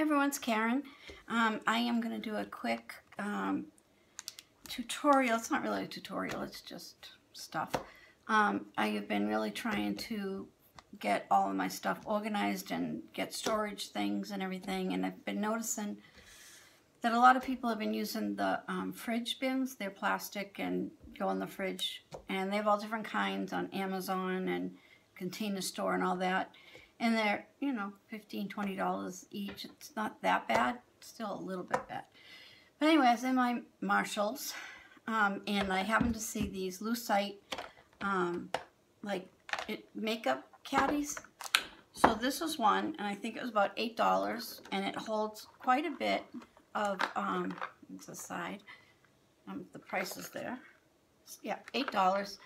Hi everyone, it's Karen. I am going to do a quick tutorial. It's not really a tutorial, it's just stuff. I have been really trying to get all of my stuff organized and get storage things and everything, and I've been noticing that a lot of people have been using the fridge bins. They're plastic and go in the fridge, and they have all different kinds on Amazon and Container Store and all that. And they're, you know, $15, $20 each. It's not that bad. Still a little bit bad. But anyway, I was in my Marshalls, and I happened to see these Lucite, makeup caddies. So this was one, and I think it was about $8, and it holds quite a bit of, it's a side, the price is there. Yeah, $8.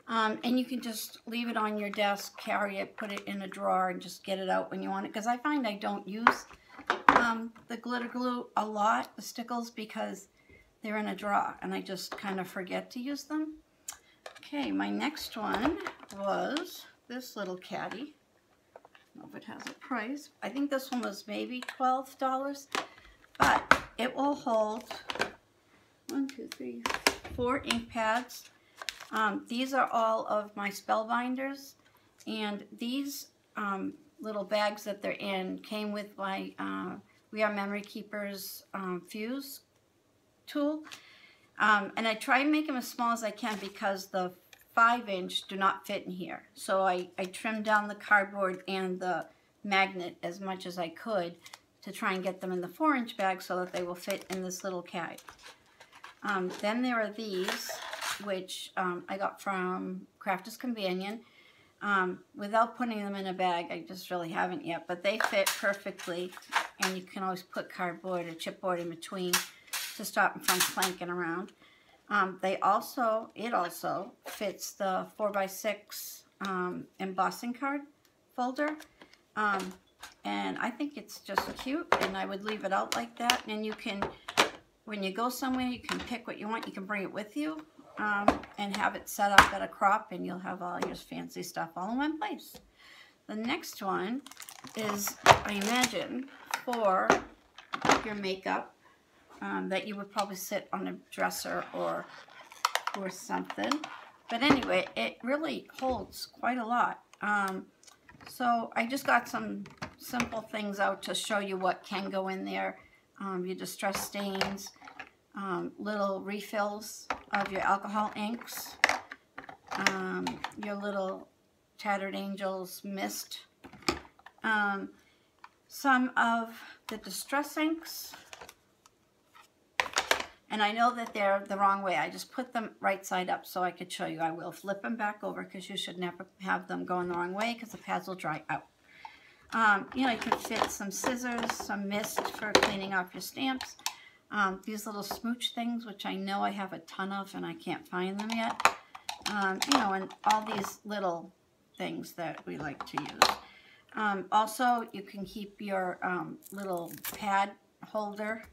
And you can just leave it on your desk, carry it, put it in a drawer, and just get it out when you want it. Because I find I don't use the glitter glue a lot, the stickles, because they're in a drawer, and I just kind of forget to use them. Okay, my next one was this little caddy. I don't know if it has a price. I think this one was maybe $12, but it will hold 1, 2, 3, 4 ink pads. These are all of my Spellbinders, and these little bags that they're in came with my We Are Memory Keepers fuse tool. And I try and make them as small as I can because the 5-inch do not fit in here. So I trimmed down the cardboard and the magnet as much as I could to try and get them in the 4-inch bag so that they will fit in this little caddy. Then there are these, which I got from Crafters Companion. Without putting them in a bag, I just really haven't yet, but they fit perfectly, and you can always put cardboard or chipboard in between to stop them from clanking around. It also fits the 4x6 embossing card folder, and I think it's just cute, and I would leave it out like that. And you can, when you go somewhere, you can pick what you want. You can bring it with you. And have it set up at a crop, and you'll have all your fancy stuff all in one place. The next one is, I imagine, for your makeup that you would probably sit on a dresser or something. But anyway, it really holds quite a lot. So I just got some simple things out to show you what can go in there. Your distress stains, little refills of your alcohol inks, your little Tattered Angels mist, some of the distress inks, and I know that they're the wrong way. I just put them right side up so I could show you. I will flip them back over because you should never have them going the wrong way because the pads will dry out. You know, you can fit some scissors, some mist for cleaning off your stamps. These little smooch things, which I know I have a ton of and I can't find them yet. You know, and all these little things that we like to use. Also, you can keep your little pad holder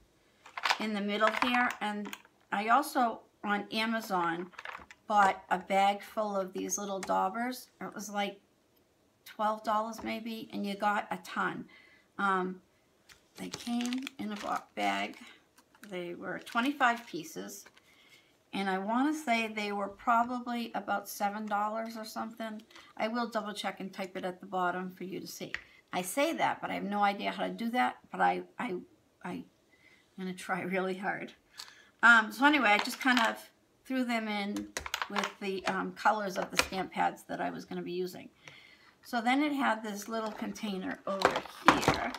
in the middle here. And I also, on Amazon, bought a bag full of these little daubers. It was like $12 maybe, and you got a ton. They came in a bag. They were 25 pieces, and I want to say they were probably about $7 or something. I will double check and type it at the bottom for you to see. I say that, but I have no idea how to do that, but I'm going to try really hard. So anyway, I just kind of threw them in with the colors of the stamp pads that I was going to be using. So then it had this little container over here,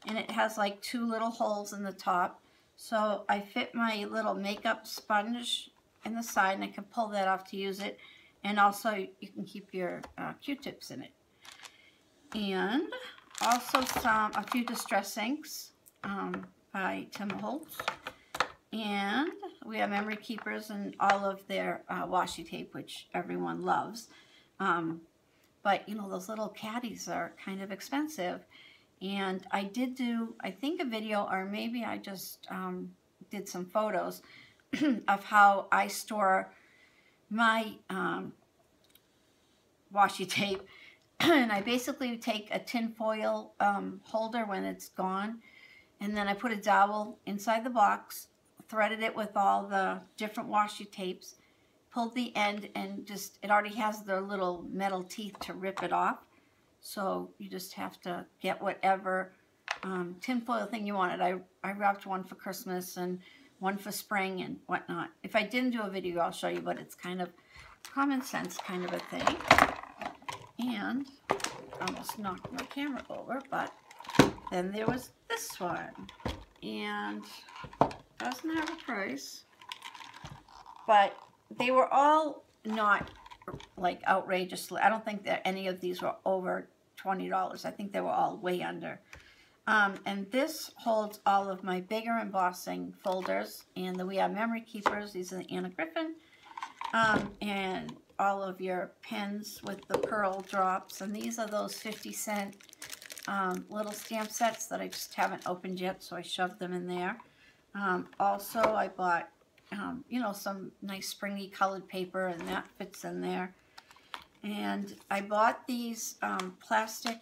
and it has like 2 little holes in the top. So I fit my little makeup sponge in the side, and I can pull that off to use it. And also you can keep your Q-tips in it. And also a few distress inks by Tim Holtz. And We Are Memory Keepers and all of their washi tape, which everyone loves. But you know, those little caddies are kind of expensive. And I did do, I think, a video, or maybe I just did some photos of how I store my washi tape. And I basically take a tin foil holder when it's gone, And then I put a dowel inside the box, threaded it with all the different washi tapes, pulled the end, and just, it already has the little metal teeth to rip it off. So you just have to get whatever tinfoil thing you wanted. I wrapped one for Christmas and one for spring and whatnot. If I didn't do a video, I'll show you, but it's kind of common sense kind of a thing. And I almost knocked my camera over, but then there was this one. And doesn't have a price, but they were all not like outrageously. I don't think that any of these were over $20. I think they were all way under. And this holds all of my bigger embossing folders and the We Are Memory Keepers. These are the Anna Griffin. And all of your pens with the pearl drops. And these are those 50-cent little stamp sets that I just haven't opened yet, so I shoved them in there. Also, I bought, you know, some nice springy colored paper, and that fits in there. And I bought these plastic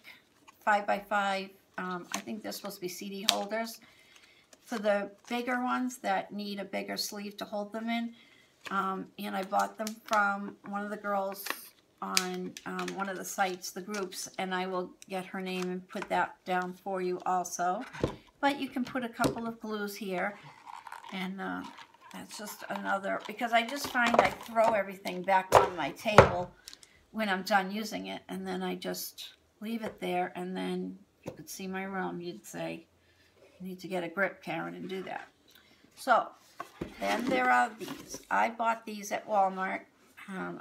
5x5, I think they're supposed to be CD holders, for the bigger ones that need a bigger sleeve to hold them in. And I bought them from one of the girls on one of the sites, the groups, and I will get her name and put that down for you also. But you can put a couple of glues here, and that's just another, because I just find I throw everything back on my table when I'm done using it, and then I just leave it there, and then you could see my room, you'd say, you need to get a grip, Karen, and do that. So, then there are these. I bought these at Walmart.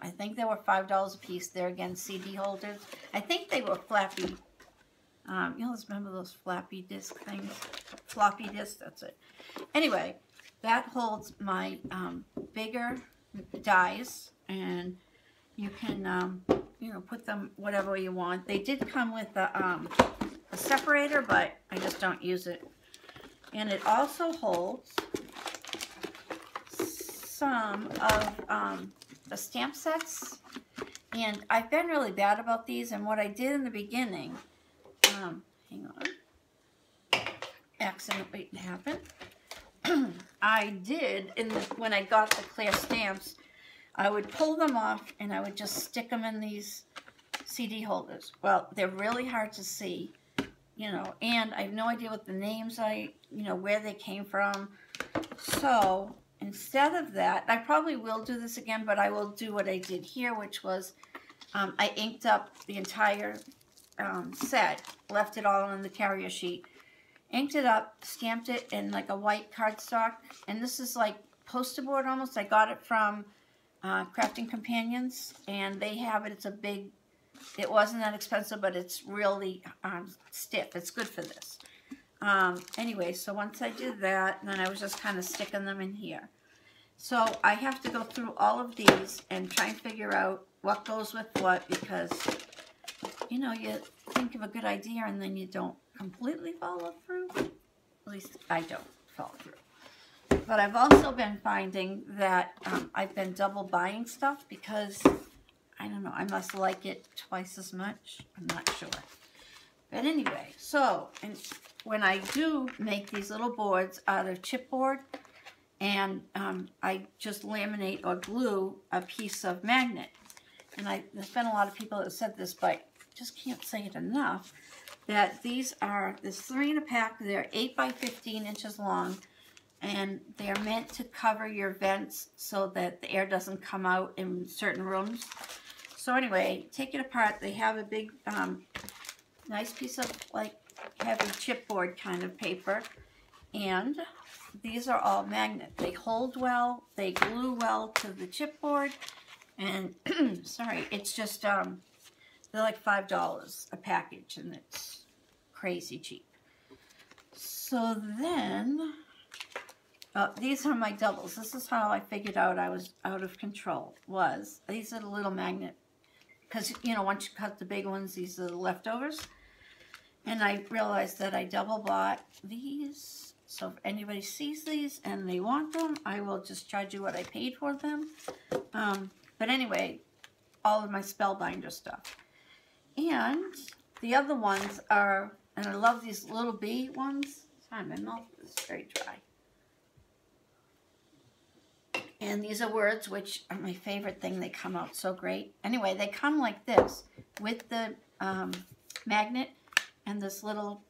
I think they were $5 a piece. They're, again, CD holders. I think they were flappy. You always remember those flappy disk things? Floppy disk, that's it. Anyway, that holds my bigger dies, and you can, you know, put them whatever you want. They did come with a separator, but I just don't use it. And it also holds some of the stamp sets. And I've been really bad about these, and what I did in the beginning, hang on, accidentally happened. I did, when I got the clear stamps, I would pull them off and I would just stick them in these CD holders. Well, they're really hard to see, you know, and I have no idea what the names you know, where they came from. So instead of that, I probably will do this again, but I will do what I did here, which was I inked up the entire set, left it all on the carrier sheet, inked it up, stamped it in like a white cardstock, and this is like poster board almost. I got it from Crafting Companions, and they have it. It's a big, it wasn't that expensive, but it's really stiff. It's good for this. Anyway, so once I did that, then I was just kind of sticking them in here. So I have to go through all of these and try and figure out what goes with what, because, you know, you think of a good idea and then you don't completely follow through. At least I don't follow through. But I've also been finding that I've been double buying stuff because, I don't know, I must like it twice as much. I'm not sure. But anyway, so and when I do make these little boards out of chipboard, and I just laminate or glue a piece of magnet. And there's been a lot of people that have said this, but just can't say it enough, that there's 3 in a pack. They're 8 by 15 inches long, and they're meant to cover your vents so that the air doesn't come out in certain rooms. So anyway, take it apart. They have a big, nice piece of like heavy chipboard kind of paper, and these are all magnet. They hold well, they glue well to the chipboard, and sorry, it's just they're like $5 a package, and it's crazy cheap. So then these are my doubles. This is how I figured out I was out of control. These are the little magnet, because you know, once you cut the big ones, these are the leftovers. And I realized that I double bought these. So if anybody sees these and they want them, I will just charge you what I paid for them. But anyway, all of my Spellbinder stuff. And the other ones are, and I love these little bee ones. God, my mouth is very dry. And these are words which are my favorite thing. They come out so great. Anyway, they come like this with the magnet and this little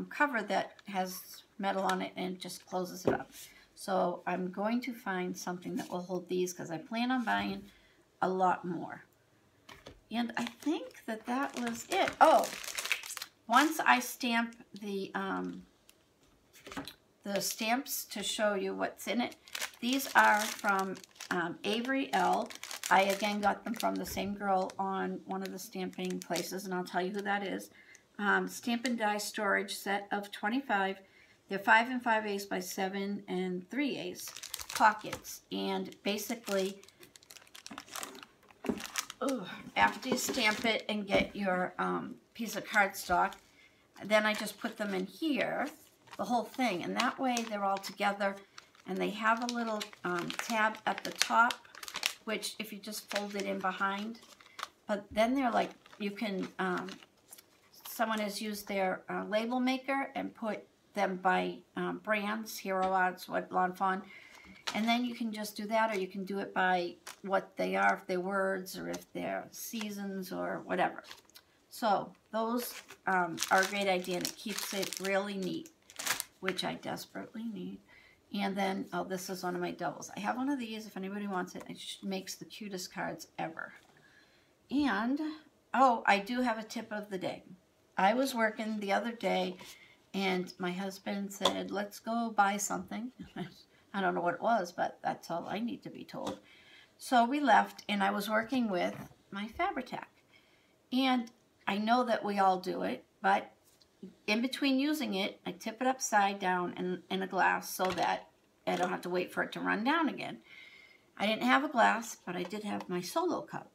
cover that has metal on it and it just closes it up. So I'm going to find something that will hold these because I plan on buying a lot more. And I think that that was it. Oh, once I stamp the stamps to show you what's in it, these are from Avery Elle. I again got them from the same girl on one of the stamping places, and I'll tell you who that is. Stamp and die storage set of 25. They're 5 5/8 by 7 3/8 pockets. And basically, after you stamp it and get your piece of cardstock, then I just put them in here, the whole thing, and that way they're all together. And they have a little tab at the top, which if you just fold it in behind, but then they're like, you can, someone has used their label maker and put them by brands, Hero Arts, Lawn Fawn, and then you can just do that, or you can do it by what they are, if they're words, or if they're seasons, or whatever. So those are a great idea, and it keeps it really neat, which I desperately need. And then, oh, this is one of my doubles. I have one of these if anybody wants it. It makes the cutest cards ever. And, oh, I do have a tip of the day. I was working the other day, and my husband said, let's go buy something. I don't know what it was, but that's all I need to be told. So we left, and I was working with my Fabri-Tac. And I know that we all do it, but in between using it, I tip it upside down in a glass so that I don't have to wait for it to run down again. I didn't have a glass, but I did have my solo cup.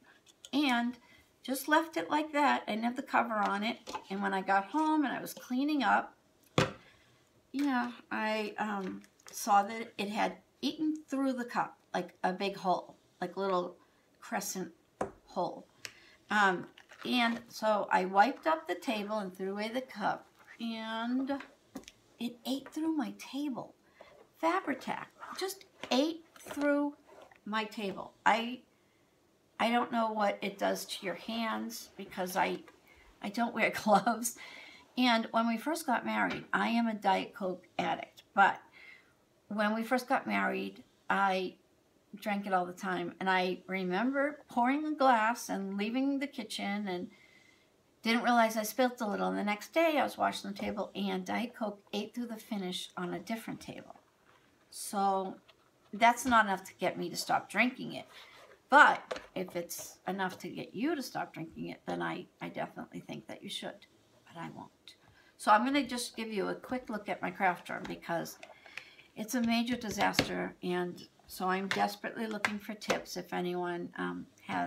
And just left it like that. I didn't have the cover on it. And when I got home and I was cleaning up, yeah, I saw that it had eaten through the cup, like a big hole, like a little crescent hole. And so I wiped up the table and threw away the cup, and it ate through my table. Fabri-Tac just ate through my table. I don't know what it does to your hands because I don't wear gloves. And when we first got married, I am a Diet Coke addict, but when we first got married, I drank it all the time, and I remember pouring a glass and leaving the kitchen and didn't realize I spilled a little, and the next day I was washing the table and Diet Coke ate through the finish on a different table. So that's not enough to get me to stop drinking it, but if it's enough to get you to stop drinking it, then I definitely think that you should, but I won't. So I'm going to just give you a quick look at my craft room because it's a major disaster, and so I'm desperately looking for tips if anyone has